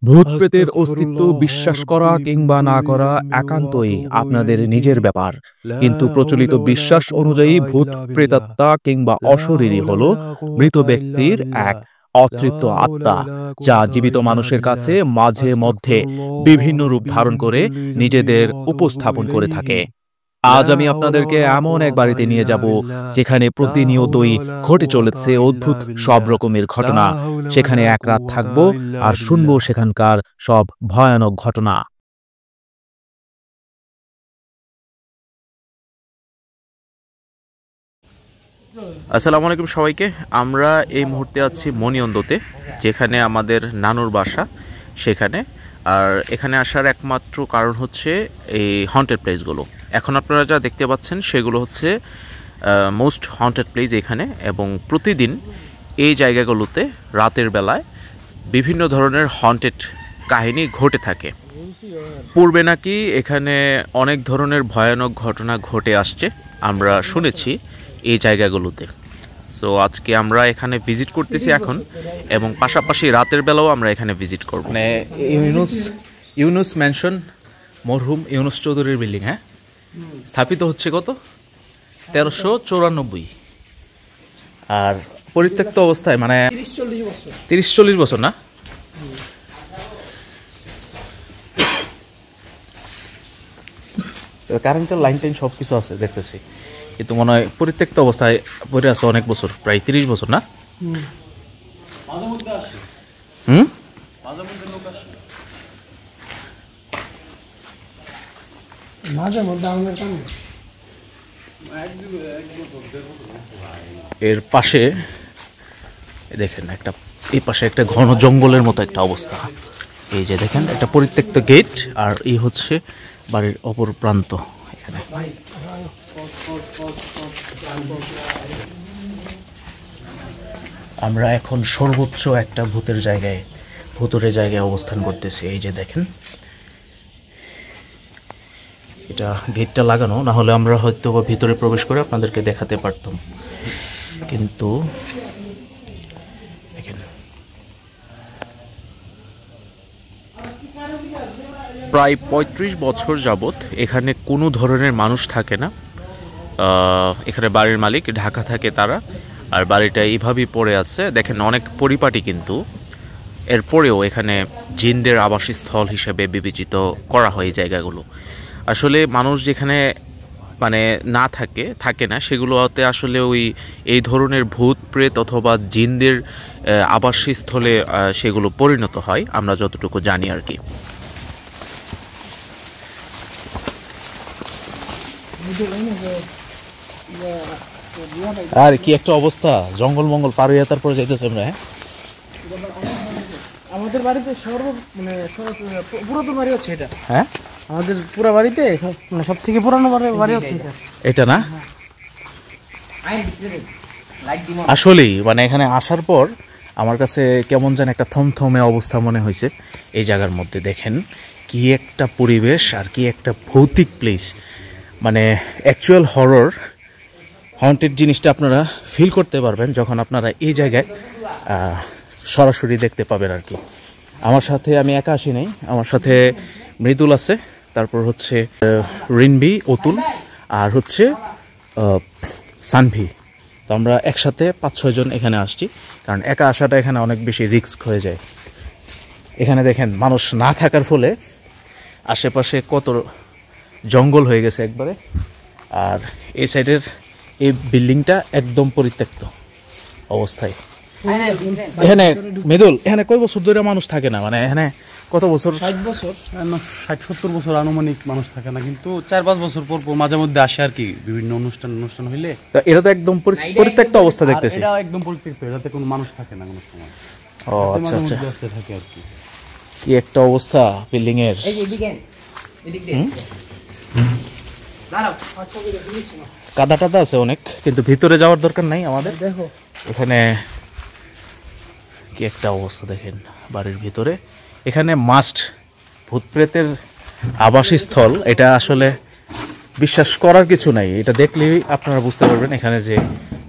ভূত প্রেতের অস্তিত্ব বিশ্বাস করা কিংবা না করা একান্তই আপনাদের নিজের ব্যাপার, কিন্তু প্রচলিত বিশ্বাস অনুযায়ী ভূত প্রেতাত্মা কিংবা অশরীরী হল মৃত ব্যক্তির এক অতৃপ্ত আত্মা, যা জীবিত মানুষের কাছে মাঝে মধ্যে বিভিন্ন রূপ ধারণ করে নিজেদের উপস্থাপন করে থাকে। আজ আমি আপনাদেরকে এমন এক বাড়িতে নিয়ে যাব যেখানে প্রতিনিয়তই ঘটে চলেছে অদ্ভুত সব রকমের ঘটনা। সেখানে এক রাত থাকবো আর শুনবো সেখানকার সব ভয়ানক ঘটনা। আসসালামু আলাইকুম সবাইকে। আমরা এই মুহূর্তে আছি মনিয়ন্দতে, যেখানে আমাদের নানুর বাসা সেখানে। আর এখানে আসার একমাত্র কারণ হচ্ছে এই হন্টেড প্লেসগুলো। এখন আপনারা যা দেখতে পাচ্ছেন সেগুলো হচ্ছে মোস্ট হন্টেড প্লেস এখানে, এবং প্রতিদিন এই জায়গাগুলোতে রাতের বেলায় বিভিন্ন ধরনের হন্টেড কাহিনী ঘটে থাকে। পূর্বে নাকি এখানে অনেক ধরনের ভয়ানক ঘটনা ঘটে আসছে, আমরা শুনেছি এই জায়গাগুলোতে। সো আজকে আমরা এখানে ভিজিট করতেছি এখন, এবং পাশাপাশি রাতের বেলাও আমরা এখানে ভিজিট করব। মানে ইউনুস ম্যানশন, মরহুম ইউনুস চৌধুরীর বিল্ডিং, হ্যাঁ, স্থাপিত হচ্ছে কত 1394, আর পরিত্যক্ত অবস্থায় মানে 30-40 বছর না। কারেন্টের লাইন টাইন সব কিছু আছে দেখতেছি, কিন্তু মনে হয় পরিত্যক্ত অবস্থায় পড়ে আছে অনেক বছর, প্রায় 30 বছর না। এর পাশে দেখেন একটা, এই পাশে একটা ঘন জঙ্গলের মতো একটা অবস্থা। এই যে দেখেন একটা পরিত্যক্ত গেট, আর এই হচ্ছে বাড়ির অপর প্রান্ত। এখানে আমরা এখন সর্বোচ্চ একটা ভূতের জায়গায়, ভূতুরে জায়গায় অবস্থান করতেছি। এই যে দেখেন, এটা গেটটা লাগানো, না হলে আমরা হয়তো ভিতরে প্রবেশ করে আপনাদেরকে দেখাতে পারতাম, কিন্তু দেখেন প্রায় 35 বছর যাবত এখানে কোনো ধরনের মানুষ থাকে না। এখানে বাড়ির মালিক ঢাকা থাকে তারা, আর বাড়িটা এইভাবেই পড়ে আছে। দেখেন অনেক পরিপাটি, কিন্তু এরপরেও এখানে জিনদের আবাসস্থল হিসেবে বিবেচিত করা হয় এই জায়গাগুলো। আসলে মানুষ যেখানে মানে না থাকে না, সেগুলোতে আসলে এই ধরনের ভূত প্রেত অথবা জিনদের আবাসস্থলে সেগুলো পরিণত হয়, আমরা যতটুকু জানি আর কি। আর কি একটা অবস্থা, জঙ্গল মঙ্গল পার হয়ে তারপরে যাইতেছে আমরা। হ্যাঁ, আমাদের বাড়িতে পুরাতন বাড়ি হচ্ছে এটা। হ্যাঁ, আমাদের পুরো বাড়িতে সব থেকে পুরানো বাড়ি হচ্ছে এটা না। আসলেই মানে এখানে আসার পর আমার কাছে কেমন যেন একটা থমথমে অবস্থা মনে হয়েছে এই জায়গার মধ্যে। দেখেন কি একটা পরিবেশ, আর কি একটা ভৌতিক প্লেস। মানে অ্যাকচুয়াল হরর হন্টেড জিনিসটা আপনারা ফিল করতে পারবেন যখন আপনারা এই জায়গায় সরাসরি দেখতে পাবেন আর কি। আমার সাথে, আমি একা আসি নাই, আমার সাথে মৃদুল আছে, তারপর হচ্ছে রিনভি, অতুল, আর হচ্ছে সানভি। তো আমরা একসাথে 5-6 জন এখানে আসছি, কারণ একা আসাটা এখানে অনেক বেশি রিস্ক হয়ে যায়। এখানে দেখেন মানুষ না থাকার ফলে আশেপাশে কত জঙ্গল হয়ে গেছে একবারে, আর এই সাইডের এই বিল্ডিংটা একদম পরিত্যক্ত অবস্থায়। এখানে মৃদুল, এখানে কয় বছর ধরে মানুষ থাকে না? মানে এখানে কত বছর? 60-70 বছর আনুমানিক মানুষ থাকে না, কিন্তু 4-5 বছর পর মাঝে মধ্যে আসে আর কি, বিভিন্ন অনুষ্ঠান হইলে। এটা তো একদম পরিত্যক্ত অবস্থা দেখতেছি। এটা একদম পরিত্যক্ত, এটাতে কোনো মানুষ থাকে না কোনো সময়। ও আচ্ছা আচ্ছা, থাকে আর কি। কি একটা অবস্থা বিল্ডিং এর। কাদা টাদা আছে অনেক, কিন্তু ভিতরে যাওয়ার দরকার নাই আমাদের। দেখো এখানে কি একটা অবস্থা দেখেন বাড়ির ভিতরে। এখানে মাস্ট ভূত প্রেতের আবাসস্থল, এটা আসলে বিশ্বাস করার কিছু নাই, এটা দেখলেই আপনারা বুঝতে পারবেন এখানে যে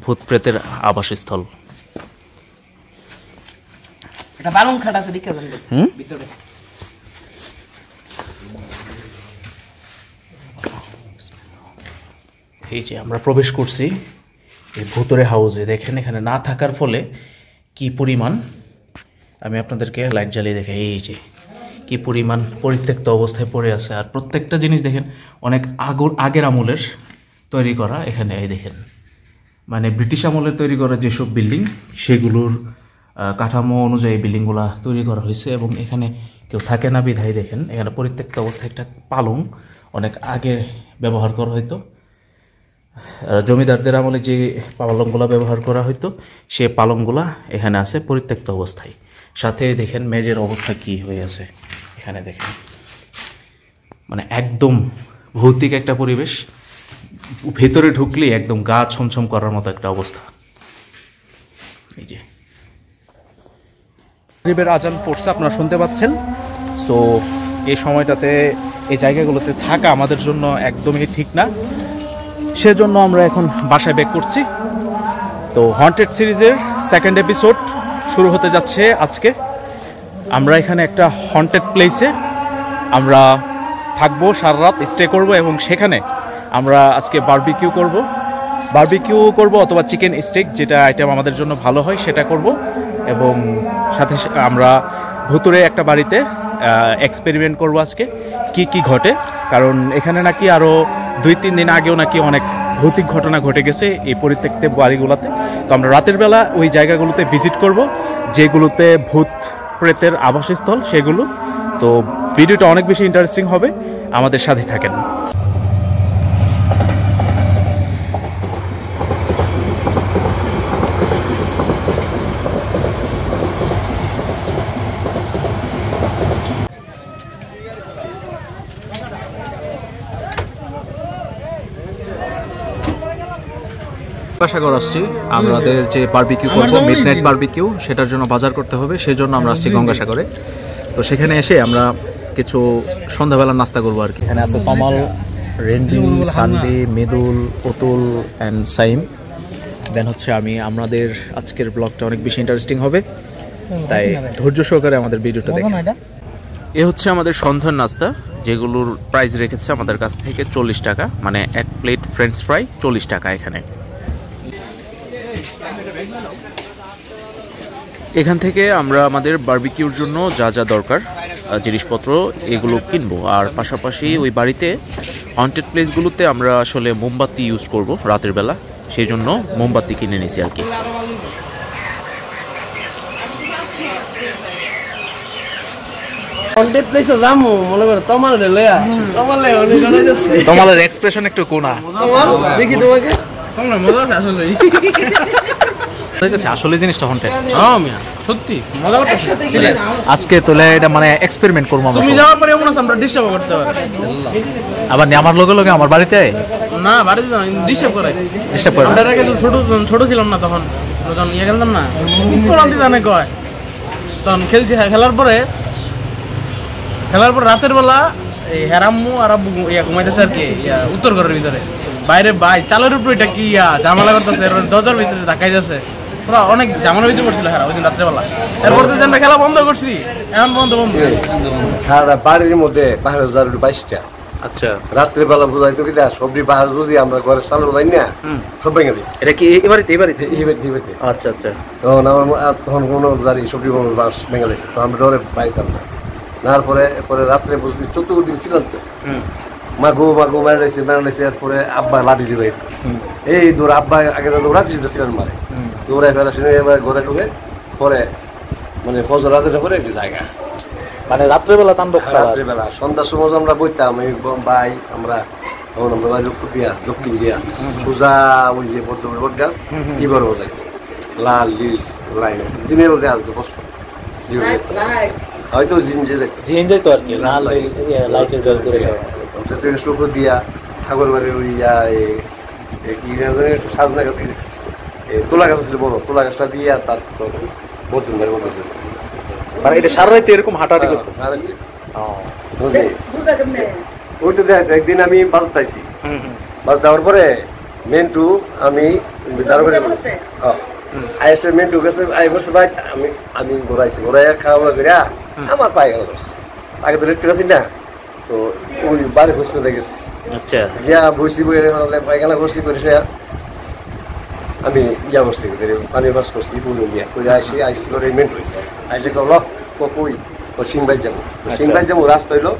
ভূত প্রেতের আবাসস্থল। একটা বালুন খাট আছে ভিতরে। এই যে আমরা প্রবেশ করছি এই ভুতুরে হাউসে। দেখেন এখানে না থাকার ফলে কি পরিমাণ, আমি আপনাদেরকে লাইট জ্বালিয়ে দেখাই, এই যে কি পরিমাণ পরিত্যক্ত অবস্থায় পড়ে আছে। আর প্রত্যেকটা জিনিস দেখেন অনেক আগের আমলের তৈরি করা। এখানে এই দেখেন মানে ব্রিটিশ আমলের তৈরি করা যেসব বিল্ডিং সেগুলোর কাঠামো অনুযায়ী বিল্ডিংগুলো তৈরি করা হয়েছে, এবং এখানে কেউ থাকে না বিধায় দেখেন এখানে পরিত্যক্ত অবস্থায় একটা পালং অনেক আগে ব্যবহার করা হতো। জমিদারদের আমলে যে পালংগুলো ব্যবহার করা হতো সে পালংগুলা এখানে আছে পরিত্যক্ত অবস্থায়। সাথে দেখেন মেজের অবস্থা কি হয়ে আছে এখানে দেখেন, মানে একদম ভৌতিক একটা পরিবেশ। ভেতরে ঢুকলে একদম গা ছমছম করার মতো একটা অবস্থা। এই যে মাগরিবের আজান পড়ছে, আপনারা শুনতে পাচ্ছেন। সো এই সময়টাতে এই জায়গাগুলোতে থাকা আমাদের জন্য একদমই ঠিক না, সেজন্য আমরা এখন বাসায় ব্যাক করছি। তো হন্টেড সিরিজের সেকেন্ড এপিসোড শুরু হতে যাচ্ছে আজকে। আমরা এখানে একটা হন্টেড প্লেসে আমরা থাকবো, সারা রাত স্টে করব, এবং সেখানে আমরা আজকে বারবিকিউ করব অথবা চিকেন স্টেক, যেটা আইটেম আমাদের জন্য ভালো হয় সেটা করব। এবং সাথে আমরা ভুতুরে একটা বাড়িতে এক্সপেরিমেন্ট করব আজকে কি কি ঘটে, কারণ এখানে নাকি আরও 2-3 দিন আগেও নাকি অনেক ভৌতিক ঘটনা ঘটে গেছে এই পরিত্যক্ত বাড়িগুলোতে। তো আমরা রাতের বেলা ওই জায়গাগুলোতে ভিজিট করব যেগুলোতে ভূত প্রেতের আবাসস্থল সেগুলো। তো ভিডিওটা অনেক বেশি ইন্টারেস্টিং হবে, আমাদের সাথে থাকেন। গঙ্গাসাগর আসছি, আমাদের যে বারবিকিউ করবো মিডনাইট বারবিকিউ, সেটার জন্য বাজার করতে হবে, সেজন্য আমরা আসছি গঙ্গাসাগরে। তো সেখানে এসে আমরা কিছু সন্ধ্যাবেলা নাস্তা করবো আর কি। এখানে আছে তমাল, রেন্ডি, সানডি, মৃদুল, অতুল অ্যান্ড সাইম। দেন হচ্ছে আমাদের আজকের ব্লগটা অনেক বেশি ইন্টারেস্টিং হবে, তাই ধৈর্য সহকারে আমাদের ভিডিওটা দেখুন। এ হচ্ছে আমাদের সন্ধ্যার নাস্তা, যেগুলোর প্রাইস রেখেছে আমাদের কাছ থেকে 40 টাকা, মানে এক প্লেট ফ্রেঞ্চ ফ্রাই 40 টাকা। এখান থেকে আমরা আমাদের বারবিকিউর জন্য যা যা দরকার জিনিসপত্র এগুলো কিনবো। আর পাশাপাশি ওই বাড়িতে হন্টেড প্লেসগুলোতে আমরা আসলে মোমবাতি ইউজ করব রাতের বেলা, সেই জন্য মোমবাতি কিনে নিয়েছি আর কি। হন্টেড প্লেসে যামু মনে করে তোমালে লয়া তোমালে অনেক জনে যাচ্ছে, তোমাদের এক্সপ্রেশন একটু কোনা দেখি তোমাকে তোমরা মজা আছে আসলে আসলে জিনিসটা হন্টেড। হ্যাঁ মিয়া সত্যি মজা করতেছি আজকে তোলে এটা মানে এক্সপেরিমেন্ট করব আমরা। তুমি যাওয়ার পরে এমন আছে আমরা ডিস্টার্ব করতে পারি, আবার আমার লগে আমার বাড়িতে না বাড়িতে না ডিস্টার্ব করে আমরা আগে ছোট ছিলাম না, তখন যখন ইয়ে খেলতাম না ক্রান্তি জানে কয়, তখন খেলছি। খেলার পর রাতের বেলা এই হেরাম্মু আর আব্বু ইয়া ঘুমাইতেছে আর কি উত্তর ঘরের ভিতরে, বাইরে চালের উপরে এটা কি ঝামেলা করতেছে, দরজার ভিতরে ধাক্কাই যাচ্ছে, পুরো অনেক ঝামেলার ভিতরে পড়ছিল হেরা ওই দিন রাত্রেবেলা। এরপর তো আমরা খেলা বন্ধ করছি, এখন বন্ধ সারা বাড়ির মধ্যে 5,022টা। আচ্ছা, রাত্রেবেলা বুঝাইতো কি সবজি বাহার বুঝি আমরা ঘরে চাল বোঝাই না, সব ভেঙে দিচ্ছি। এটা কি এবারে আচ্ছা আচ্ছা। তখন তখন কোনো সবজি বাস ভেঙে দিচ্ছে, তো আমরা ডরে পাইতাম না। তারপরে রাত্রে বুঝলি চতুর্দিকে ছিলাম তো, মাগো মেরাইছে এরপরে আব্বা লাঠি দিবে, এই দৌড় আব্বা আগে দৌড়া ছিলেন মারে দৌড়াই ফেরা শুনে এবার ঘরে ঢুকে পরে মানে ফজর রাতের পরে একটি জায়গা, মানে রাত্রেবেলা তাণ্ডব। রাত্রেবেলা সন্ধ্যার সময় আমরা বইতাম এই ভাই আমরা তখন আমরা বাড়ির উপর দিয়া দক্ষিণ দিয়া সোজা ওই যে বট গাছ এবার বোঝাইতো লাল নীল লাইন দিনের মধ্যে আসতো কষ্ট, হয়তো জিন যাইতো আর কি শুক্র দিয়া ঠাকুর বাড়ির ওই সাজনা গাছ তোলা গাছ ছিল বড়, তোলা গাছটা দিয়া তারপর বর্তন বাড়ি বলতেছে মানে এটা সারা রাতে এরকম হাঁটাহাঁটি করতো। ওইটা দেখা একদিন আমি বাস পাইছি, বাস দেওয়ার পরে মেন্টু আমি আইসটা মেন্টু গেছে আই বলছে ভাই আমি ঘোরাইছি ঘোরাইয়া খাওয়া করিয়া আমার পায়ে গেল আগে তো রেট আছি না, তো ওই বাড়ি হসপিটালে গেছি আচ্ছা গিয়া বসি বই পায়খানা করছি করে সে আমি ইয়া করছি পানির বাস করছি পুরো গিয়া করে আইসি করে মেন্ট হয়েছে আইসে কল কই ও সিংবাই যাবো সিংবাই যাবো রাস্তা হইলো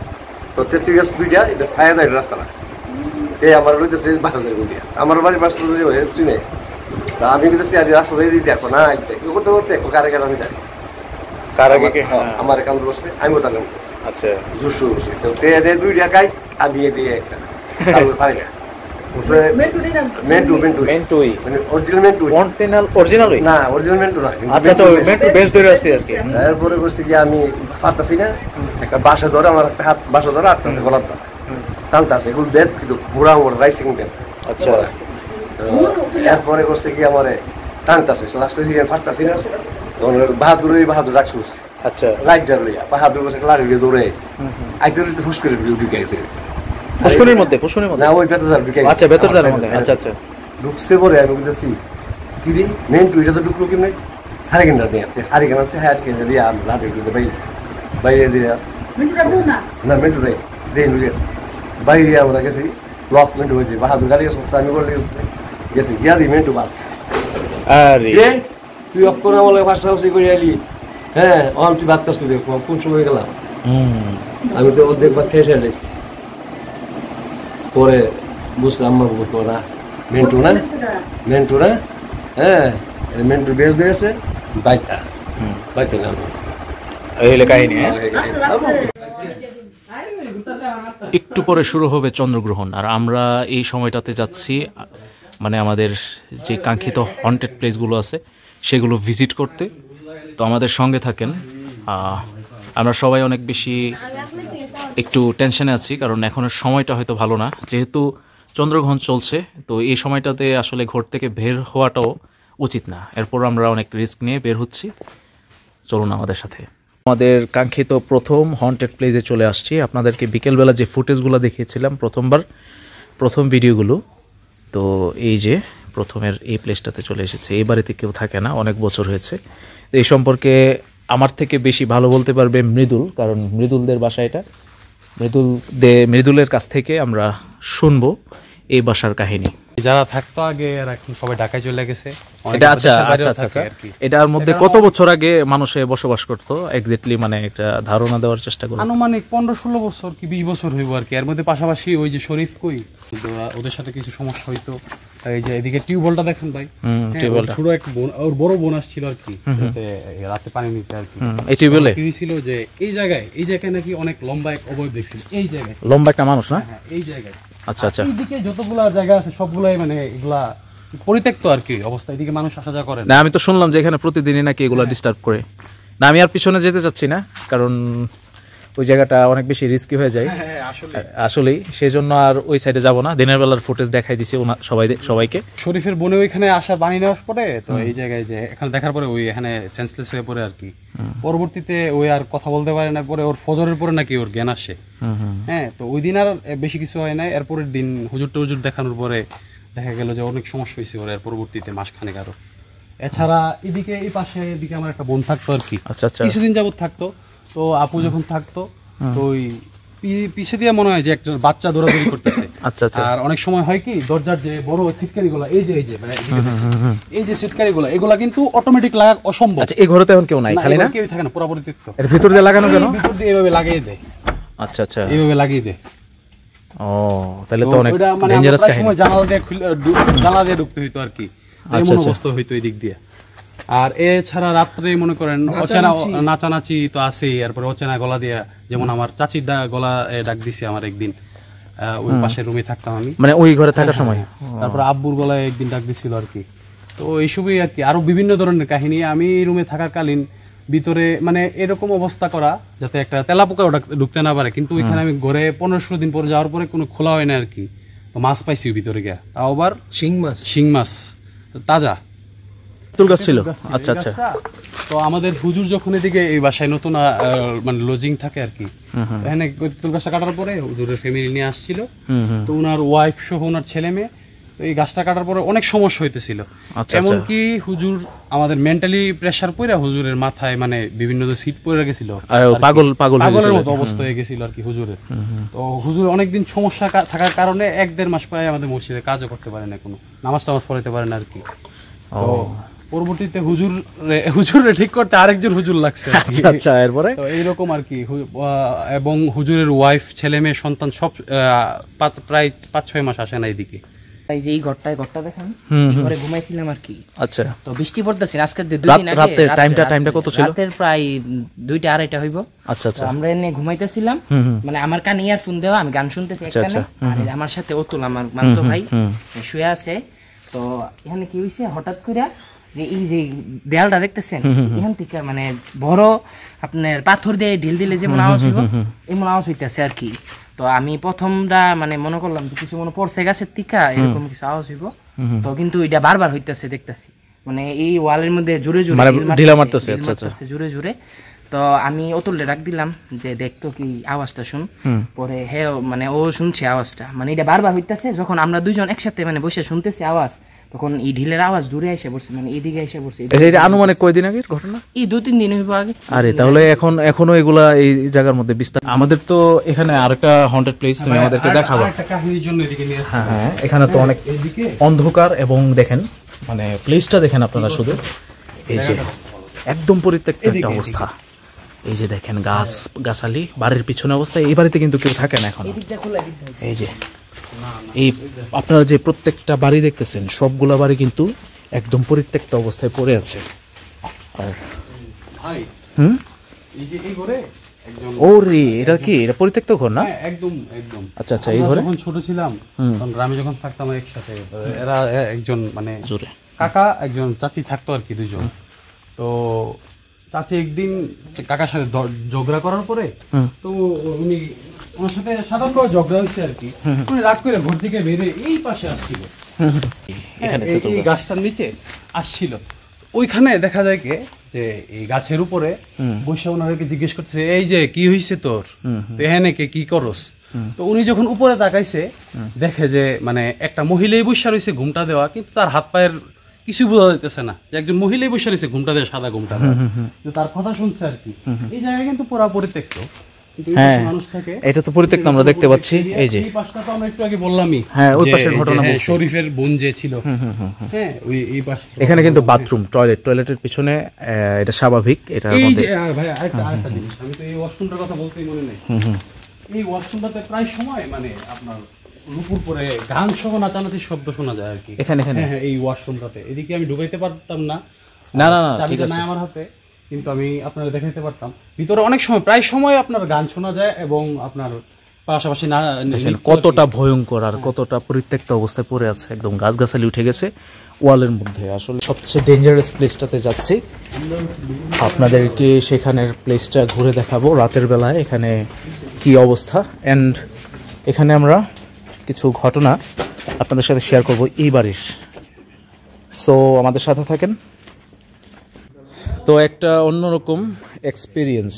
তো 33 গাছ 2টা এটা ফায়া যায় রাস্তাটা এই আমার লইতেছে 12,000 গুলিয়া আমার বাড়ির পাশ থেকে হয়ে চিনে তা আমি কিন্তু আজ রাস্তা দিয়ে দিতে এখন না আইতে করতে করতে কারে কারে আমি জানি কার আগে আমার কাম করছে আমিও তাহলে আচ্ছা জোর শুরু করছি তো তে 2 টাকায় আমি দিয়ে একটা পারি না মেন্টু মানে অরিজিনাল মেন্টু না অরিজিনাল মেন্টু না আচ্ছা আচ্ছা মেন্টু বেস ধরে আছে আর কি তারপরে করছি কি আমি পারতাছি না একটা বাসা ধরে আমার একটা হাত বাসা ধরে আটটা গলার টানতে আছে এগুলো বেদ কিন্তু বুড়া মোড়া রাইসিং বেদ আচ্ছা এরপরে করছে কি আমার টানতে আছে লাস্টে দিয়ে পারতাছি না বাহাদুর রাখছি আচ্ছা লাইটার লইয়া বাহাদুর বসে লাড়ি দিয়ে দৌড়ে আসছে আইতে দিতে ফুস করে ঢুকে গেছে ফুসকুনির মধ্যে না ওই ভেতর ঢুকে গেছে আচ্ছা ভেতর যাওয়ার মধ্যে আচ্ছা আচ্ছা ঢুকছে পরে আমি বলতেছি কি রে মেন্টু এটা তো ঢুকলো কেমনে হারে কিনা নিয়ে হারে কিনা হচ্ছে হারে কিনা দিয়ে আমি লাড়ি দিয়ে বাইরে দিয়ে না মেন্টু নেই দিয়ে ঢুকে গেছে বাইরে দিয়ে আমরা গেছি লক মেন্টু হয়েছে বাহাদুর গাড়ি গেছে আমি করে গেছি গিয়া দিই মেন্টু বাদ আরে তুই অক্ষর আমলে ভাষাভাষি করে এলি হ্যাঁ তুই ভাত কাজ করে কোন সময় গেলাম আমি তো অর্ধেক ভাত খেয়ে ফেলেছি পরে বুঝলাম আমার বুঝবো না মেন্টু না হ্যাঁ মেন্টু বেশ দিয়েছে বাইতে নাম এই কাহিনী একটু পরে শুরু হবে চন্দ্রগ্রহণ আর আমরা এই সময়টাতে যাচ্ছি মানে আমাদের যে কাঙ্ক্ষিত হন্টেড প্লেসগুলো আছে সেগুলো ভিজিট করতে তো আমাদের সঙ্গে থাকেন আমরা সবাই অনেক বেশি একটু টেনশনে আছি কারণ এখনের সময়টা হয়তো ভালো না যেহেতু চন্দ্রগ্রহণ চলছে তো এই সময়টাতে আসলে ঘর থেকে বের হওয়াটাও উচিত না এরপর আমরা অনেক রিস্ক নিয়ে বের হচ্ছি চলুন আমাদের সাথে আমাদের কাঙ্ক্ষিত প্রথম হন্টেড প্লেসে চলে আসছি আপনাদেরকে বিকেলবেলা যে ফুটেজগুলো দেখিয়েছিলাম প্রথম ভিডিওগুলো তো এই যে প্রথমের এই প্লেসটাতে চলে এসেছে এই বাড়িতে কেউ থাকে না অনেক বছর হয়েছে এই সম্পর্কে আমার থেকে বেশি ভালো বলতে পারবে মৃদুল কারণ মৃদুলদের বাসা এটা মৃদুলের কাছ থেকে আমরা শুনবো এই বাসার কাহিনী যারা থাকতো আগে আর এখন সবাই ঢাকায় চলে গেছে এটা আচ্ছা আচ্ছা আচ্ছা এটার মধ্যে কত বছর আগে মানুষে বসবাস করতো এক্স্যাক্টলি মানে একটা ধারণা দেওয়ার চেষ্টা করব আনুমানিক 15-16 বছর কি 20 বছর হইব আর কি এর মধ্যে পাশাপাশি ওই যে শরীফ কই ওদের সাথে কিছু সমস্যা হইতো এই যে এদিকে টিউবওয়েলটা দেখেন ভাই টিউবওয়েলটা ছোট এক বোন ওর বড় বোন আসছিল আর কি রাতে পানি নিতে আর কি এই টিউবওয়েলে কি ছিল যে এই জায়গায় নাকি অনেক লম্বা এক অবয়ব দেখছিল এই জায়গায় লম্বা একটা মানুষ না হ্যাঁ এই জায়গায় আচ্ছা আচ্ছা এইদিকে যতগুলা জায়গা আছে সবগুলাই মানে এগুলা পরিত্যক্ত আর কি অবস্থা এদিকে মানুষ আসা যাওয়া করে না আমি তো শুনলাম যে এখানে প্রতিদিনই নাকি এগুলা ডিস্টার্ব করে না আমি আর পিছনে যেতে চাচ্ছি না কারণ ওই জায়গাটা অনেক বেশি রিস্কি হয়ে যায় আসলেই সেই জন্য আর ওই সাইডে যাব না দিনের বেলার ফুটেজ দেখাই দিছি সবাইকে শরীফের বোনে ওইখানে আসা বানিয়ে নেওয়ার পরে তো এই জায়গায় যে এখানে দেখার পরে ওই এখানে সেন্সলেস হয়ে পড়ে আর কি পরবর্তীতে ওই আর কথা বলতে পারে না পরে ওর ফজরের পরে নাকি ওর জ্ঞান আসে হ্যাঁ তো ওই দিন আর বেশি কিছু হয় না এরপরের দিন হুজুর দেখানোর পরে দেখা গেল যে অনেক সমস্যা হয়েছে ওর এর পরবর্তীতে মাসখানেক আরো এছাড়া এদিকে এই পাশে এদিকে আমার একটা বোন থাকতো আর কি কিছুদিন যাবত থাকতো তো আপু যখন থাকতো তো ওই পিছে দিয়ে মনে হয় যে একটা বাচ্চা দৌড়াদৌড়ি করতেছে আচ্ছা আচ্ছা আর অনেক সময় হয় কি দরজার যে বড় সিটকারি গুলা এই যে মানে এই যে সিটকারি গুলা এগুলা কিন্তু অটোমেটিক লাগা অসম্ভব আচ্ছা এই ঘরে তো এখন কেউ নাই খালি না কেউ থাকে না পুরো পরিত্যক্ত এর ভিতর দিয়ে লাগানো কেন ভিতর দিয়ে এইভাবে লাগিয়ে দেয় আচ্ছা আচ্ছা এইভাবে লাগিয়ে দেয় ও তাহলে তো অনেক ডেঞ্জারাস কাহিনী সময় জানালা দিয়ে ঢুকতে হইতো আর কি এমন অবস্থা হইতো এই দিক দিয়ে আর এছাড়া রাত্রে মনে করেন অচেনা নাচানাচি তো আছেই এরপরে অচেনা গলা দিয়া যেমন আমার চাচির গলা ডাক দিছে আমার একদিন ওই পাশের রুমে থাকতাম আমি মানে ওই ঘরে থাকার সময় তারপরে আব্বুর গলায় একদিন ডাক দিছিল আর কি তো এইসবই আর কি আরো বিভিন্ন ধরনের কাহিনী আমি রুমে থাকাকালীন ভিতরে মানে এরকম অবস্থা করা যাতে একটা তেলাপোকাও ঢুকতে না পারে কিন্তু ওইখানে আমি ঘরে 15-16 দিন পরে যাওয়ার পরে কোনো খোলা হয় না আর কি তো মাছ পাইছি ভিতরে গিয়া তাও আবার শিং মাছ তাজা তেঁতুল গাছ ছিল আচ্ছা আচ্ছা তো আমাদের হুজুর যখন এদিকে এই বাসায় নতুন মানে লজিং থাকে আর কি এখানে তেঁতুল গাছটা কাটার পরে হুজুরের ফ্যামিলি নিয়ে আসছিল তো ওনার ওয়াইফ সহ ওনার ছেলে মেয়ে তো এই গাছটা কাটার পরে অনেক সমস্যা হইতেছিল, আচ্ছা। এমনকি হুজুর আমাদের মেন্টালি প্রেসার পড়ে হুজুরের মাথায় মানে বিভিন্ন যে সিট পড়ে গেছিল, পাগলের মতো অবস্থা হয়ে গেছিল আর কি হুজুরের। তো হুজুর অনেকদিন সমস্যা থাকার কারণে 1-1.5 মাস প্রায় আমাদের মসজিদে কাজও করতে পারে না, কোনো নামাজ টামাজ পড়াইতে পারে না আর কি। তো পরবর্তীতে হুজুরে ঠিক করতে আরেকজন হুজুর লাগছে। আচ্ছা, এরপরে তো এইরকম আর কি। এবং হুজুরের ওয়াইফ, ছেলে মেয়ে, সন্তান সব প্রায় 5-6 মাস আসে না এইদিকে। এই যে এই ঘরটা দেখেন, ঘরে ঘুমাইছিলাম আর কি। আচ্ছা, তো বৃষ্টি পড়তেছিল আজকে 2 দিন আগে। রাতের টাইমটা কত ছিল? রাতের প্রায় 2টা-2:30 হইব। আচ্ছা আচ্ছা। আমরা এনে ঘুমাইতেছিলাম, মানে আমার কানে ইয়ারফোন দেওয়া, আমি গান শুনতেছি একখানে, আর আমার সাথে অতুল আমার মামতো ভাই শুয়ে আছে। তো এখানে কি হইছে, হঠাৎ করে যে এই যে দেয়ালটা দেখতেছেন, এখান থেকে মানে বড় আপনার পাথর দিয়ে ঢিল দিলে যেমন আওয়াজ হইব, এমন আওয়াজ হইতেছে আর কি। তো আমি প্রথমটা মানে মনে করলাম কিছু মনে পড়ছে গাছের টিকা, এরকম কিছু আওয়াজ হইব। তো কিন্তু এটা বারবার হইতেছে, দেখতেছি মানে এই ওয়ালের মধ্যে জোরে জোরে ঢিলা মারতেছে জোরে জোরে। তো আমি অতুলরে ডাক দিলাম যে দেখতো কি আওয়াজটা শুন। পরে হ্যাঁ মানে ও শুনছে আওয়াজটা, মানে এটা বারবার হইতেছে। যখন আমরা দুইজন একসাথে মানে বসে শুনতেছি আওয়াজ, তখন এই ঢিলের আওয়াজ দূরে এসে পড়ছে, মানে এদিকে এসে পড়ছে। এটা আনুমানিক কয়দিন আগের ঘটনা? এই 2-3 দিন হইব আগে। আরে তাহলে এখনো এগুলা এই জায়গার মধ্যে বিস্তার। আমাদের তো এখানে আরেকটা হন্টেড প্লেস তুমি আমাদেরকে দেখাবো। একটা কাহিনীর জন্য এদিকে নিয়ে আসছি। হ্যাঁ, এখানে তো অনেক অন্ধকার, এবং দেখেন মানে প্লেসটা দেখেন আপনারা শুধু, এই যে একদম পরিত্যক্ত একটা অবস্থা। এই যে দেখেন গাছালি, বাড়ির পিছনে অবস্থা। এই বাড়িতে কিন্তু কেউ থাকে না এখন। এই যে এই আপনারা যে প্রত্যেকটা বাড়ি দেখতেছেন, সবগুলা বাড়ি কিন্তু একদম পরিত্যক্ত অবস্থায় পড়ে আছে। আর ওরে, এটা কি এটা পরিত্যক্ত ঘর না? একদম। আচ্ছা আচ্ছা। এই ঘরে যখন ছোট ছিলাম, তখন গ্রামে যখন থাকতাম একসাথে, এরা একজন মানে কাকা একজন চাচি থাকতো আর কি, দুইজন। তো চাচি একদিন কাকার সাথে ঝগড়া করার পরে, তো উনি ওনার সাথে সাধারণভাবে ঝগড়া হয়েছে আর কি, উনি রাগ করে ঘর থেকে বেরিয়ে এই পাশে আসছিল, এই গাছটার নিচে আসছিল। ওইখানে দেখা যায় কি যে এই গাছের উপরে বসে ওনারকে জিজ্ঞেস করতেছে, এই যে কি হয়েছে তোর, এখানে কি করস? তো উনি যখন উপরে তাকাইছে, দেখে যে মানে একটা মহিলাই বসে রয়েছে ঘুমটা দেওয়া, কিন্তু তার হাত পায়ের কিছু বোঝা যাইতেছে না, যে একজন মহিলাই বসে রয়েছে ঘুমটা দেওয়া, সাদা ঘুমটা দেওয়া। তার কথা শুনছে আর কি। এই জায়গায় কিন্তু পুরা পরিত্যক্ত, হ্যাঁ এটা তো পরিত্যক্ত আমরা দেখতে পাচ্ছি। এই যে এই পাশটা তো আমরা একটু আগে বললামই, হ্যাঁ ওই পাশের ঘটনা শরীফের বোন যে ছিল, হ্যাঁ ওই এই পাশটা। এখানে কিন্তু বাথরুম, টয়লেটের পিছনে, এটা স্বাভাবিক। এটা এই যে ভাই আরেকটা জিনিস, আমি তো এই ওয়াশরুমটার কথা বলতেই মনে নেই। এই ওয়াশরুমটাতে প্রায় সময় মানে আপনার রূপুর পরে গান সহ নাচানাচির শব্দ শোনা যায় আর কি। এখানে হ্যাঁ এই ওয়াশরুমটাতে। এদিকে আমি ঢুকাইতে পারতাম না, না ঠিক আছে আমার হাতে, কিন্তু আমি আপনাদের দেখাইতে পারতাম। ভিতরে অনেক সময় প্রায় সময় আপনার গান শোনা যায়, এবং আপনার পাশাপাশি কতটা ভয়ঙ্কর আর কতটা পরিত্যক্ত অবস্থায় পড়ে আছে, একদম গাছগাছালি উঠে গেছে ওয়ালের মধ্যে। আসলে সবচেয়ে ডেঞ্জারাস প্লেসটাতে যাচ্ছি, আপনাদেরকে সেখানের প্লেসটা ঘুরে দেখাবো রাতের বেলায় এখানে কি অবস্থা। অ্যান্ড এখানে আমরা কিছু ঘটনা আপনাদের সাথে শেয়ার করব এই বাড়ির। সো আমাদের সাথে থাকেন। তো একটা অন্যরকম এক্সপিরিয়েন্স।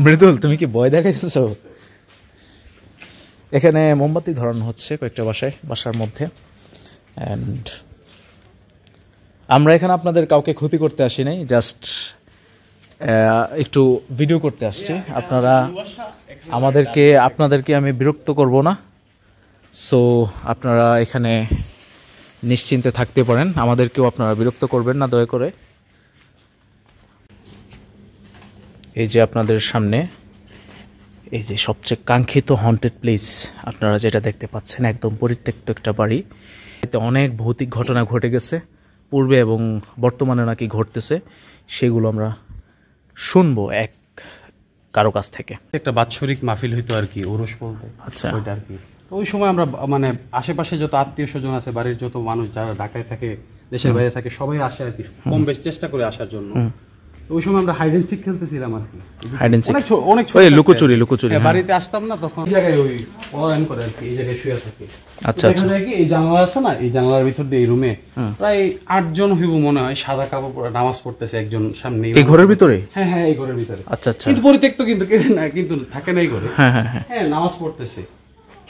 মৃদুল, তুমি কি ভয় দেখাইতেছো? এখানে মোমবাতি ধরানো হচ্ছে কয়েকটা বাসার মধ্যে। অ্যান্ড আমরা এখানে আপনাদের কাউকে ক্ষতি করতে আসি নাই, জাস্ট একটু ভিডিও করতে আসছি। আপনাদেরকে আমি বিরক্ত করব না। সো আপনারা এখানে নিশ্চিন্তে থাকতে পারেন, আমাদেরকেও আপনারা বিরক্ত করবেন না দয়া করে। এই যে আপনাদের সামনে এই যে সবচেয়ে কাঙ্ক্ষিত হন্টেড প্লেস আপনারা যেটা দেখতে পাচ্ছেন, একদম পরিত্যক্ত একটা বাড়ি। এতে অনেক ভৌতিক ঘটনা ঘটে গেছে পূর্বে এবং বর্তমানে নাকি ঘটতেছে, সেগুলো আমরা শুনবো কারো কাছ থেকে। একটা বাৎসরিক মাহফিল হইতো আর কি, ওরস বলতে। আচ্ছা। ওইটা আর কি। তো ওই সময় আমরা মানে আশেপাশে যত আত্মীয় স্বজন আছে, বাড়ির যত মানুষ যারা ঢাকায় থাকে, দেশের বাইরে থাকে, সবাই আসে আর কি, কম বেশ চেষ্টা করে আসার জন্য। ওই সময় আমরা হাইড এন্ড সিক খেলতেছিলাম আর কি, অনেক লুকোচুরি। বাড়িতে আসতাম না তখন, এই জায়গায় ওই পলায়ন করে আর কি, এই জায়গায় শুয়ে থাকে। আচ্ছা আচ্ছা। এই জানালা আছে না, এই জানালার ভিতর দিয়ে এই রুমে প্রায় 8 জন হইব মনে হয়, সাদা কাপড় পরে নামাজ পড়তেছে একজন সামনে, এই ঘরের ভিতরে। হ্যাঁ এই ঘরের ভিতরে। আচ্ছা আচ্ছা। কিন্তু পরিত্যক্ত, কিন্তু থাকে না এই ঘরে। হ্যাঁ নামাজ পড়তেছে।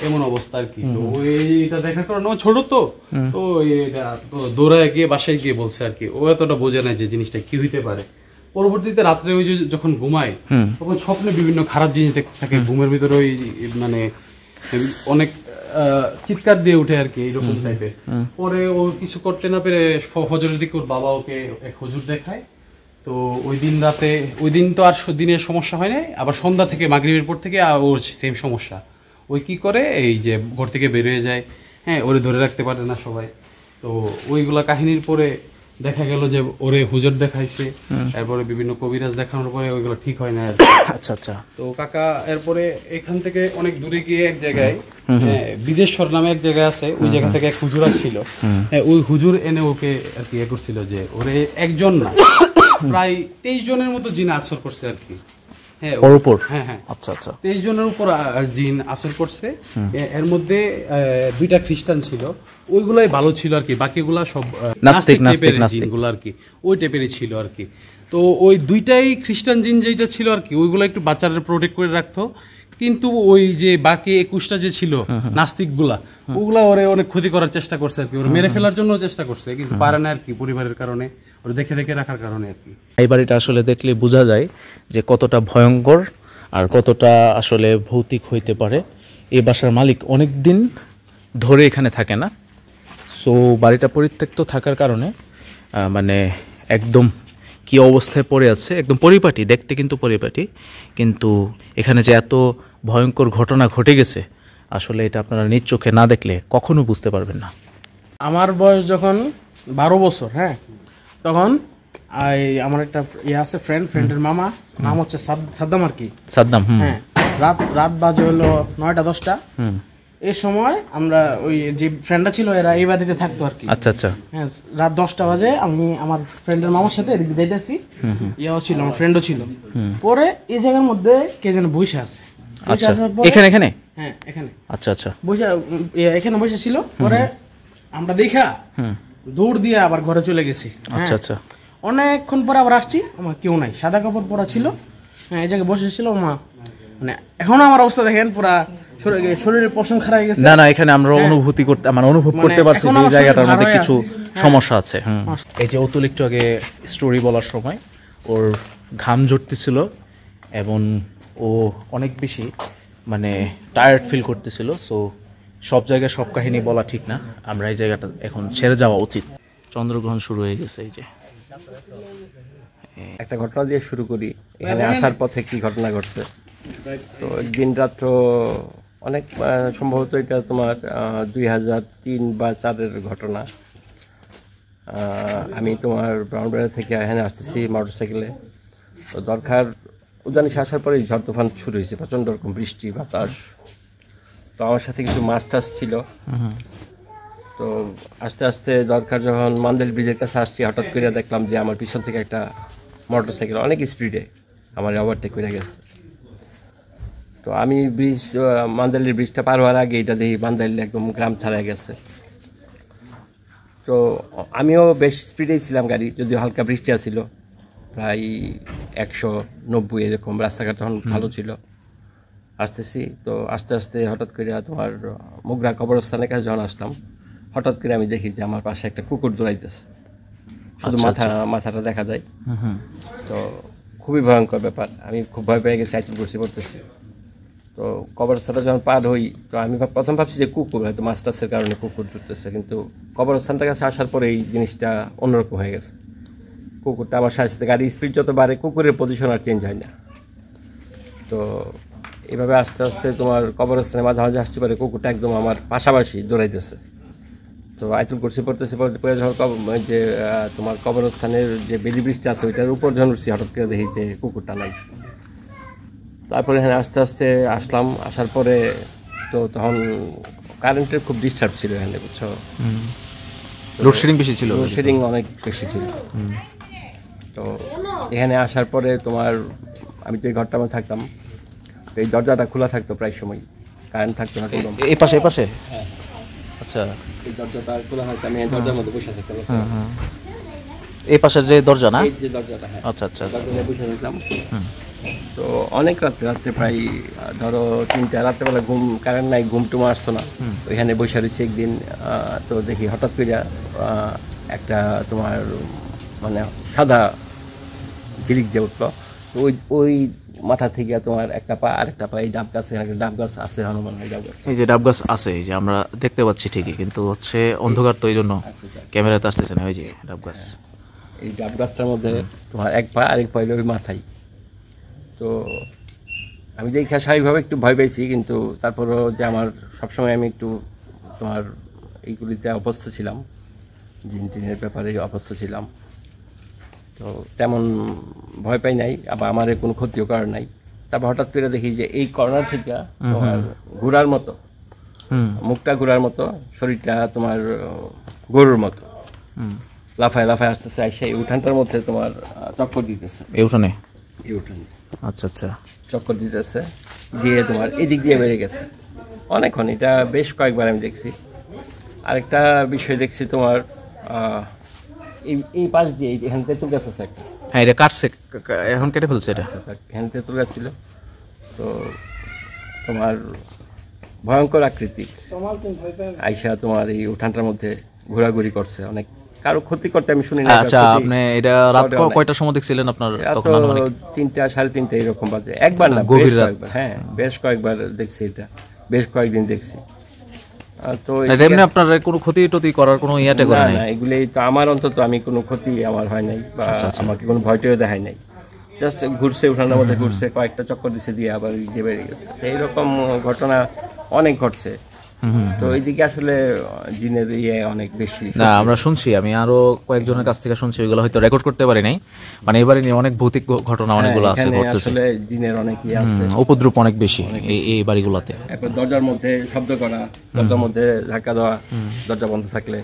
এমন অবস্থা আর কি। তো এটা দেখার কারণে ও ছোট তো এটা তো দৌড়ায় গিয়ে বাসায় গিয়ে বলছে আর কি, ও এতটা বোঝে না যে জিনিসটা কি হইতে পারে। পরবর্তীতে রাত্রে ওই যে যখন ঘুমায় তখন স্বপ্নে বিভিন্ন খারাপ জিনিস দেখতে থাকে, ঘুমের ভিতরে ওই মানে অনেক চিৎকার দিয়ে উঠে আর কি, এইরকম টাইপের। পরে ও কিছু করতে না পেরে ফজরের দিকে ওর বাবা ওকে এক হুজুর দেখায়। তো ওই দিন রাতে, ওই দিন তো আর দিনের সমস্যা হয় নাই, আবার সন্ধ্যা থেকে মাগরিবের পর থেকে ওর সেম সমস্যা। ওই কি করে, এই যে ঘর থেকে বের হয়ে যায়, হ্যাঁ, ওরে ধরে রাখতে পারে না সবাই। তো ওইগুলা কাহিনীর পরে দেখা গেল যে ওরে হুজুর দেখাইছে, তারপরে বিভিন্ন কবিরাজ দেখানোর পরে ওইগুলো ঠিক হয় না আর কি। আচ্ছা আচ্ছা। তো কাকা এরপরে এখান থেকে অনেক দূরে গিয়ে এক জায়গায় বিজেশ্বর নামে এক জায়গায় আছে, ওই জায়গা থেকে এক হুজুর আসছিল। হ্যাঁ, ওই হুজুর এনে ওকে আর কি করছিল যে ওরে একজন না প্রায় 23 জনের মতো জিন আসর করছে আর কি। হ্যাঁ, ওর উপর? হ্যাঁ হ্যাঁ, আচ্ছা আচ্ছা। 23 জনের উপর জিন আসর করছে। এর মধ্যে 2টা খ্রিস্টান ছিল, ওইগুলাই ভালো ছিল আর কি, বাকিগুলা সব নাস্তিক জিনগুলো আর কি, ওই টাইপেরই ছিল আর কি। তো ওই 2টাই খ্রিস্টান জিন যেটা ছিল আর কি, ওইগুলো একটু বাচ্চাদের প্রোটেক্ট করে রাখতো। কিন্তু ওই যে বাকি 21টা যে ছিল নাস্তিক গুলা, ওগুলা ওরে অনেক ক্ষতি করার চেষ্টা করছে আর কি, ওরা মেরে ফেলার জন্য চেষ্টা করছে, কিন্তু পারে না আর কি, পরিবারের কারণে, ওরা দেখে দেখে রাখার কারণে আর কি। এই বাড়িটা আসলে দেখলে বোঝা যায় যে কতটা ভয়ঙ্কর আর কতটা আসলে ভৌতিক হইতে পারে। এই বাসার মালিক অনেক দিন ধরে এখানে থাকে না, সো বাড়িটা পরিত্যক্ত থাকার কারণে মানে একদম কি অবস্থায় পড়ে আছে, একদম পরিপাটি, দেখতে কিন্তু পরিপাটি, কিন্তু এখানে যে এত ভয়ঙ্কর ঘটনা ঘটে গেছে আসলে এটা আপনারা নিজ চোখে না দেখলে কখনো বুঝতে পারবেন না। আমার বয়স যখন 12 বছর, হ্যাঁ, তখন আমার একটা আছে ফ্রেন্ডের মামা, নাম হচ্ছে সাদ্দাম আর কি, সাদ্দাম। হ্যাঁ, রাত বাজে হলো 9টা 10টা। এই সময় আমরা ওই যে ফ্রেন্ডটা ছিল এরা এই বাড়িতে থাকতো আর কি। আচ্ছা আচ্ছা। হ্যাঁ, রাত 10টা বাজে আমি আমার ফ্রেন্ডের মামার সাথে এদিকে যাইতেছি, ইয়াও ছিল, আমার ফ্রেন্ডও ছিল। পরে এই জায়গার মধ্যে কে যেন বসে আছে। আচ্ছা, এখানে এখানে? হ্যাঁ, এখানে। আচ্ছা আচ্ছা। এখানে বসে ছিল। পরে আমরা দেখা দৌড় দিয়ে আবার ঘরে চলে গেছি। আচ্ছা আচ্ছা। অনেকক্ষণ পরে আবার আসছি, আমার কেউ নাই, সাদা কাপড় পরা ছিল। হ্যাঁ, এই জায়গায় বসেছিল মা, মানে এখনো আমার অবস্থা দেখেন, পুরা শরীরের পশম খারাপ হয়ে গেছে। না না, এখানে আমরা অনুভূতি করতে, মানে অনুভব করতে পারছি যে জায়গাটার মধ্যে কিছু সমস্যা আছে। এই যে অতুল একটু আগে স্টোরি বলার সময় ওর ঘাম ঝরতেছিল এবং ও অনেক বেশি মানে টায়ার্ড ফিল করতেছিল। সো সব জায়গায় সব কাহিনী বলা ঠিক না, আমরা এই জায়গাটা এখন ছেড়ে যাওয়া উচিত। চন্দ্রগ্রহণ শুরু হয়ে গেছে। এই যে একটা ঘটনা দিয়ে শুরু করি। এখানে আসার পথে কি ঘটনা ঘটছে। তো দিন রাত্র অনেক সম্ভবত এটা তোমার 2003 বা 2004-এর ঘটনা। আমি তোমার ব্রাউনবাড়ি থেকে এখানে আসতেছি মোটরসাইকেলে। তো দরকার উজানি আসার পরেই ঝড় তুফান শুরু হয়েছে, প্রচণ্ড রকম বৃষ্টি বাতাস। তো আমার সাথে কিছু মাছ টাছ ছিল। তো আস্তে আস্তে দরকার যখন মান্দেল ব্রিজের কাছে আসছি, হঠাৎ করে দেখলাম যে আমার পিছন থেকে একটা মোটরসাইকেল অনেক স্পিডে আমার ওভারটেক করে গেছে। তো আমি মান্দালির ব্রিজটা পার হওয়ার আগে এটা দেখি মান্দালি একদম গ্রাম ছাড়া গেছে। তো আমিও বেশ স্পিডেই ছিলাম গাড়ি, যদিও হালকা বৃষ্টি আসছিল, প্রায় 190 এরকম, রাস্তাঘাট তখন ভালো ছিল। আসতেছি, তো আস্তে আস্তে হঠাৎ করে তোমার মুগরা কবরস্থানের কাছে যখন আসলাম, হঠাৎ করে আমি দেখি যে আমার পাশে একটা কুকুর দৌড়াইতেছে, শুধু মাথাটা দেখা যায়। তো খুবই ভয়ঙ্কর ব্যাপার, আমি খুব ভয় পেয়ে গেছি, আইটেল বসে পড়তেছি। তো কবরস্থানটা যখন পার হই, তো আমি প্রথম ভাবছি যে কুকুর, হয়তো মাছ টাছের কারণে কুকুর ধরতেছে, কিন্তু কবরস্থানটার কাছে আসার পরে এই জিনিসটা অন্যরকম হয়ে গেছে। কুকুরটা আমার সাথে সাথে, গাড়ির স্পিড যত বাড়ে কুকুরের পজিশন আর চেঞ্জ হয় না। তো এভাবে আস্তে আস্তে তোমার কবরস্থানে মাঝামাঝি আসতে পারে, কুকুরটা একদম আমার পাশাপাশি দৌড়াইতেছে। তো আইতুল করছি পড়তেছি পরে যখন যে তোমার কবরস্থানের যে বেলি ব্রিজটা আছে ওইটার উপর যখন উঠছি, হঠাৎ করে দেখি যে কুকুরটা নাই। তারপরে এখানে আস্তে আস্তে আসলাম, আসার পরে তো তখন কারেন্টের খুব ডিস্টার্ব ছিল এখানে, বুঝছো, লোডশেডিং বেশি ছিল, লোডশেডিং অনেক বেশি ছিল। তো এখানে আসার পরে তোমার আমি তো এই ঘরটার মধ্যে থাকতাম, তো এই দরজাটা খোলা থাকতো প্রায় সময়, কারেন্ট থাকতো না একদম। এই পাশে হ্যাঁ। আচ্ছা, এই দরজাটা খোলা থাকতো, আমি এই দরজার মধ্যে বসে থাকতাম। এই পাশের যে দরজা না, এই যে দরজাটা, হ্যাঁ, আচ্ছা আচ্ছা, দরজায় বসে থাকতাম। তো অনেক রাত্রে প্রায় ধরো 3টা রাত্রেবেলা কারেন্ট নাই, ঘুম আসতো না, ওইখানে বসে রয়েছে একদিন। তো দেখি হঠাৎ করে একটা তোমার মানে সাদা ঝিলিক দিয়ে উঠলো। ওই মাথা থেকে তোমার একটা পা আরেকটা পা এই ডাব গাছ, একটা ডাব গাছ আছে হনুমান ডাব গাছ, এই যে ডাব গাছ আছে, এই যে আমরা দেখতে পাচ্ছি ঠিকই, কিন্তু হচ্ছে অন্ধকার তো এই জন্য ক্যামেরাতে আসতেছে না। ওই যে ডাব গাছ, এই ডাব গাছটার মধ্যে তোমার এক পা আরেক পা ওই মাথায়। তো আমি দেখে স্বাভাবিকভাবে একটু ভয় পেয়েছি, কিন্তু তারপরও যে আমার সবসময় আমি একটু তোমার এইগুলিতে অভ্যস্ত ছিলাম, জিন টিনের ব্যাপারে অভ্যস্ত ছিলাম, তো তেমন ভয় পাই নাই, আবার আমার কোনো ক্ষতিও করার নাই। তারপর হঠাৎ করে দেখি যে এই কর্নার থেকে তোমার ঘোড়ার মতো, মুখটা ঘোড়ার মতো, শরীরটা তোমার গরুর মতো লাফায় লাফায় আসতেছে, সেই উঠানটার মধ্যে তোমার চক্কর দিতেছে। এই উঠানে? এই উঠানে। আচ্ছা আচ্ছা। চক্কর দিতেছে, দিয়ে তোমার এদিক দিয়ে বেড়ে গেছে অনেকক্ষণ। এটা বেশ কয়েকবার আমি দেখছি। আরেকটা বিষয় দেখছি তোমার এই পাশ দিয়ে এখানে তেঁতুল গাছ আছে একটা। হ্যাঁ, এটা কাটছে, এখন কেটে ফেলছে এটা। এখানে তেঁতুল গাছ ছিল, তো তোমার ভয়ঙ্কর আকৃতি আইসা তোমার এই উঠানটার মধ্যে ঘোরাঘুরি করছে, অনেক কারো ক্ষতি করতে আমি শুনি না। আচ্ছা, আপনি এটা রাত কয়টার সময় দেখছিলেন আপনার? তখন 3টা 3:30 এরকম বাজে। একবার না, গভীর রাত। হ্যাঁ, বেশ কয়েকবার দেখছি, এটা বেশ কয়েকদিন দেখছি। তো এমনি আপনার কোনো ক্ষতি টতি করার কোনো ইয়াতে করে নাই? না, এগুলোই তো আমার অন্তত আমি কোনো ক্ষতি আমার হয় নাই, বা আমাকে কোনো ভয়টাও দেখায় নাই। জাস্ট ঘুরছে, উঠানোর মধ্যে ঘুরছে, কয়েকটা চক্কর দিচ্ছে, দিয়ে আবার গিয়ে বেড়ে গেছে। এইরকম ঘটনা অনেক ঘটছে। তো এইদিকে আসলে জিনের অনেক বেশি। না, আমরা শুনছি, আমি আরো কয়েকজনের কাছ থেকে শুনছি, ওইগুলো হয়তো রেকর্ড করতে পারি নাই। মানে এবারে নিয়ে অনেক ভৌতিক ঘটনা অনেকগুলো আছে, ঘটতেছে। আসলে জিনের অনেক আছে, উপদ্রব অনেক বেশি এই বাড়িগুলোতে। এখন দরজার মধ্যে শব্দ করা, দরজার মধ্যে ধাক্কা দেওয়া, দরজা বন্ধ থাকলে,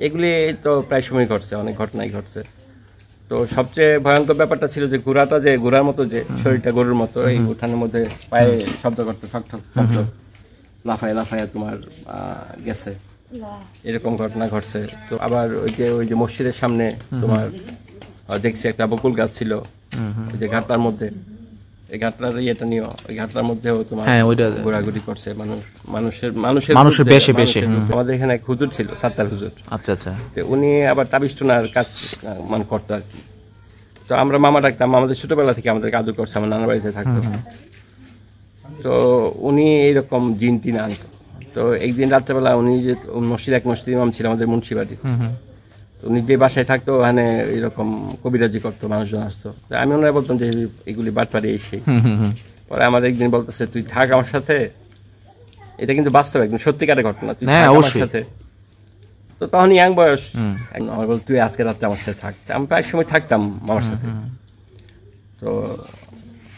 এগুলি তো প্রায় সময় ঘটছে, অনেক ঘটনাই ঘটছে। তো সবচেয়ে ভয়ঙ্কর ব্যাপারটা ছিল যে ঘোড়াটা, যে ঘোড়ার মতো, যে শরীরটা গরুর মতো, এই উঠানের মধ্যে পায়ে শব্দ করতে, ঠক ঠক ঠক ঠক, লাফায় লাফায় তোমার গেছে, এরকম ঘটনা ঘটছে। তো আবার ওই যে মসজিদের সামনে তোমার দেখছি একটা বকুল গাছ ছিল, ওই যে ঘাটটার মধ্যে, এই ঘাটটার ইয়েটা নিয়েও, ওই ঘাটটার মধ্যেও তোমার ঘোরাঘুরি করছে মানুষের বেশে বেশে। আমাদের এখানে এক হুজুর ছিল, সাত্তার হুজুর। আচ্ছা আচ্ছা। তো উনি আবার তাবিজটুনার কাজ মানে করতো আর কি। তো আমরা মামা ডাকতাম, আমাদের ছোটবেলা থেকে আমাদের কাজ করছে, আমার নানা বাড়িতে থাকতো। তো উনি এইরকম জিন টিন আনতো। তো একদিন রাত্রেবেলা উনি যে এক মসজিদ ইমাম ছিল আমাদের মুন্সিবাড়ি, উনি যে বাসায় থাকতো ওখানে এরকম কবিরাজি করতো, মানুষজন আসতো। আমি ওনারা বলতাম যে এগুলি বাটপাড়ি এসে। পরে আমাদের একদিন বলতেছে, তুই থাক আমার সাথে, এটা কিন্তু বাস্তব, একদম সত্যিকারের ঘটনা, তুই থাক আমার সাথে। তো তখন ইয়াং বয়স, আমার বল তুই আজকে রাত্রে আমার সাথে থাক। আমি প্রায় সময় থাকতাম মামার সাথে। তো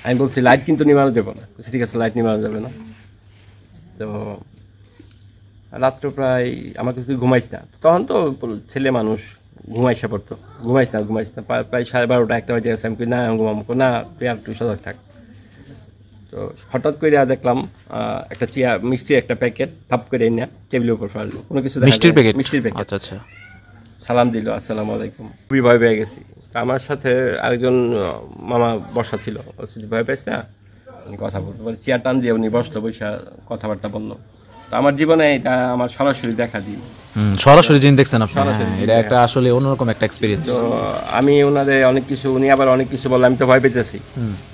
আমি বলছি লাইট কিন্তু নিবানো যাবে না। ঠিক আছে, লাইট নিবানো যাবে না। তো রাত্র প্রায় আমাকে তুই ঘুমাইস না, তখন তো ছেলে মানুষ, ঘুমাইসা পড়তো, ঘুমাইস না প্রায় 12:30 1টা বাজে গেছে। আমি না ঘুমাবো না, তুই আর তুই সজাগ থাক। তো হঠাৎ করে দেখলাম একটা মিষ্টির একটা প্যাকেট ঠাপ করে না টেবিলের উপর ফেললো, কোনো কিছু মিষ্টির প্যাকেট। আচ্ছা আচ্ছা। সালাম দিল, আসসালামু আলাইকুম। খুবই ভয় পেয়ে গেছি। আমার সাথে আরেকজন মামা বসা ছিল, ভয় পাইস না, উনি কথা বলতে পারে, চেয়ার টান দিয়ে উনি বসলো, বৈশা কথাবার্তা বললো। তো আমার জীবনে এটা আমার সরাসরি দেখা দিই। সরাসরি জিন দেখছেন আপনি? এটা একটা আসলে অন্যরকম একটা এক্সপেরিয়েন্স। তো আমি ওনাদের অনেক কিছু, উনি আবার অনেক কিছু বললো, আমি তো ভয় পেতেছি।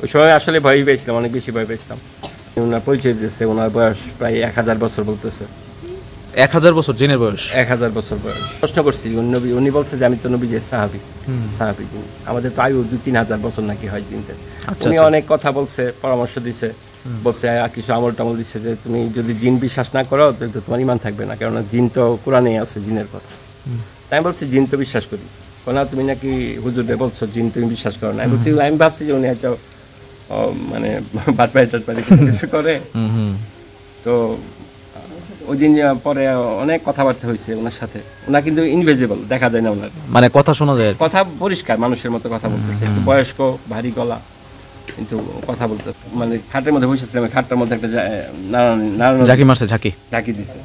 ওই সময় আসলে ভয় পেয়েছিলাম, অনেক বেশি ভয় পেয়েছিলাম। ওনার পরিচয় দিতেছে, ওনার বয়স প্রায় 1000 বছর বলতেছে। 1000 বছর জিনের বয়স? 1000 বছর বয়স। প্রশ্ন করছি, উনি বলছে যে আমি তো নবী যে সাহাবী। আমাদের তো আয়ু 2-3 হাজার বছর নাকি হয় জিনদের। উনি অনেক কথা বলছে, পরামর্শ দিছে, বলছে কিছু আমল টামল দিচ্ছে যে তুমি যদি জিন বিশ্বাস না করো তাহলে তোমার ইমান থাকবে না, কেননা জিন তো কোরআনে আছে জিনের কথা। তাই আমি বলছি জিন তো বিশ্বাস করি। না তুমি নাকি হুজুরে বলছো জিন তুমি বিশ্বাস করো না। আমি বলছি, আমি ভাবছি যে উনি হয়তো মানে বাটপাড়ি টাটপাড়ি কিছু করে। তো ওই দিন পরে অনেক কথাবার্তা হয়েছে ওনার সাথে। ওনার কিন্তু ইনভিজিবল, দেখা যায় না ওনার, মানে কথা শোনা যায়, কথা পরিষ্কার মানুষের মতো কথা বলতেছে, একটু বয়স্ক, ভারী গলা, কিন্তু কথা বলতে, মানে খাটের মধ্যে বসেছিলাম, খাটটার মধ্যে একটা ঝাঁকি মারছে, ঝাঁকি দিছে।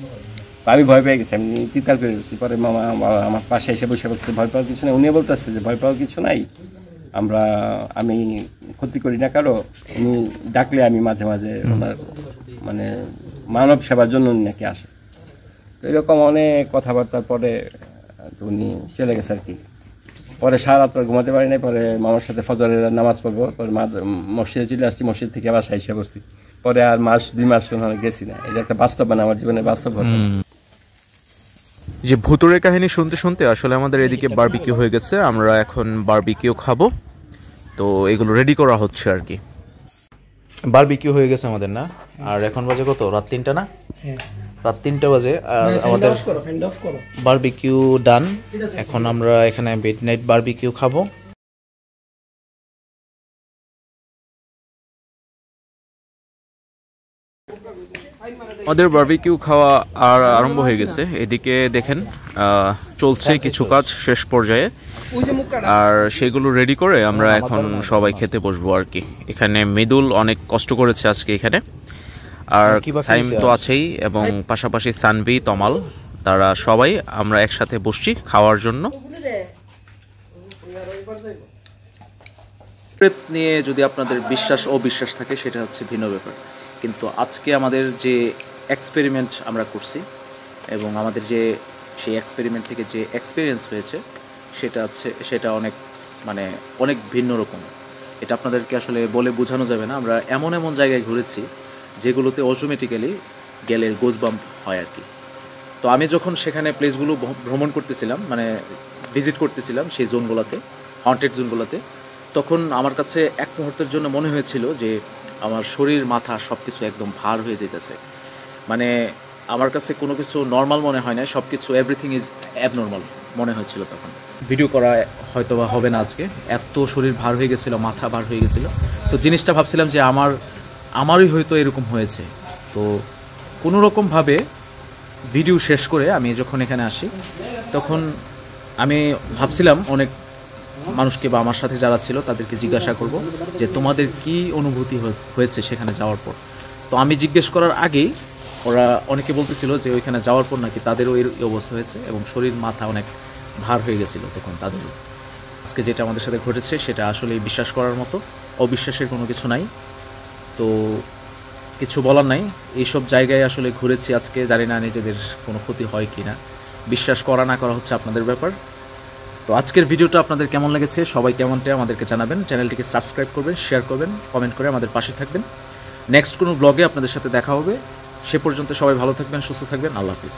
তো আমি ভয় পেয়ে গেছি, আমি চিৎকার করে গেছি। পরে মামা আমার পাশে এসে বসে বলছে ভয় পাওয়ার কিছু নাই। উনি বলতেছে যে ভয় পাওয়ার কিছু নাই, আমি ক্ষতি করি না কারো, উনি ডাকলে আমি মাঝে মাঝে ওনার মানে মানব সেবার জন্য উনি নাকি আসে। তো এরকম অনেক কথাবার্তার পরে উনি চলে গেছে আর কি। পরে সারা রাত ঘুমাতে পারি নাই, পরে মামার সাথে ফজরের নামাজ পড়বো, পরে মসজিদে চলে আসছি, মসজিদ থেকে আবার সাইসা করছি, পরে আর মাস 2 মাস গেছি না। এটা একটা বাস্তব, মানে আমার জীবনের বাস্তব ঘটনা। যে ভুতুড়ের কাহিনী শুনতে শুনতে আসলে আমাদের এদিকে বারবিকিউ হয়ে গেছে, আমরা এখন বারবিকিউ খাবো। তো এগুলো রেডি করা হচ্ছে আর কি। বারবিকিউ হয়ে গেছে আমাদের, না? আর এখন বাজে কত? রাত 3টা না? রাত 3টা বাজে। আর আমাদের বারবিকিউ ডান। এখন আমরা এখানে মিডনাইট বারবিকিউ খাবো। আমাদের বারবিকিউ খাওয়া আর আরম্ভ হয়ে গেছে। এদিকে দেখেন চলছে কিছু কাজ শেষ পর্যায়ে, আর সেগুলো রেডি করে আমরা এখন সবাই খেতে বসবো আর কি। এখানে মৃদুল অনেক কষ্ট করেছে আজকে এখানে, আর সাইম তো আছেই, এবং পাশাপাশি সানভি, তমাল, তারা সবাই আমরা একসাথে বসছি খাওয়ার জন্য। প্রেত নিয়ে যদি আপনাদের বিশ্বাস অবিশ্বাস থাকে সেটা হচ্ছে ভিন্ন ব্যাপার, কিন্তু আজকে আমাদের যে এক্সপেরিমেন্ট আমরা করছি এবং আমাদের যে সেই এক্সপেরিমেন্ট থেকে যে এক্সপিরিয়েন্স হয়েছে সেটা অনেক ভিন্ন রকম। এটা আপনাদেরকে আসলে বলে বোঝানো যাবে না। আমরা এমন এমন জায়গায় ঘুরেছি যেগুলোতে অটোমেটিক্যালি গেলে গোজবাম্প হয় আর কি। তো আমি যখন সেখানে প্লেসগুলো ভ্রমণ করতেছিলাম, মানে ভিজিট করতেছিলাম সেই জোনগুলোতে, হন্টেড জোনগুলোতে, তখন আমার কাছে এক মুহূর্তের জন্য মনে হয়েছিল যে আমার শরীর, মাথা সব কিছু একদম ভার হয়ে যেতেছে। মানে আমার কাছে কোনো কিছু নর্মাল মনে হয় না, সব কিছু এভরিথিং ইজ অ্যাবনর্মাল মনে হয়েছিল তখন। ভিডিও করা হয়তো বা হবে না আজকে, এত শরীর ভার হয়ে গেছিলো, মাথা ভার হয়ে গেছিলো। তো জিনিসটা ভাবছিলাম যে আমারই হয়তো এরকম হয়েছে। তো কোনো রকমভাবে ভিডিও শেষ করে আমি যখন এখানে আসি, তখন আমি ভাবছিলাম অনেক মানুষকে বা আমার সাথে যারা ছিল তাদেরকে জিজ্ঞাসা করব যে তোমাদের কি অনুভূতি হয়েছে সেখানে যাওয়ার পর। তো আমি জিজ্ঞেস করার আগেই ওরা অনেকে বলতেছিল যে ওইখানে যাওয়ার পর নাকি তাদেরও এই অবস্থা হয়েছে এবং শরীর মাথা অনেক ভার হয়ে গেছিলো তখন তাদেরও। আজকে যেটা আমাদের সাথে ঘটেছে সেটা আসলে বিশ্বাস করার মতো, অবিশ্বাসের কোনো কিছু নাই। তো কিছু বলার নাই। এইসব জায়গায় আসলে ঘুরেছি আজকে, জানি না নিজেদের কোনো ক্ষতি হয় কি না, বিশ্বাস করা না করা হচ্ছে আপনাদের ব্যাপার। তো আজকের ভিডিওটা আপনাদের কেমন লেগেছে সবাই কেমনটা আমাদেরকে জানাবেন। চ্যানেলটিকে সাবস্ক্রাইব করবেন, শেয়ার করবেন, কমেন্ট করে আমাদের পাশে থাকবেন। নেক্সট কোনো ব্লগে আপনাদের সাথে দেখা হবে। সে পর্যন্ত সবাই ভালো থাকবেন, সুস্থ থাকবেন। আল্লাহ হাফিজ।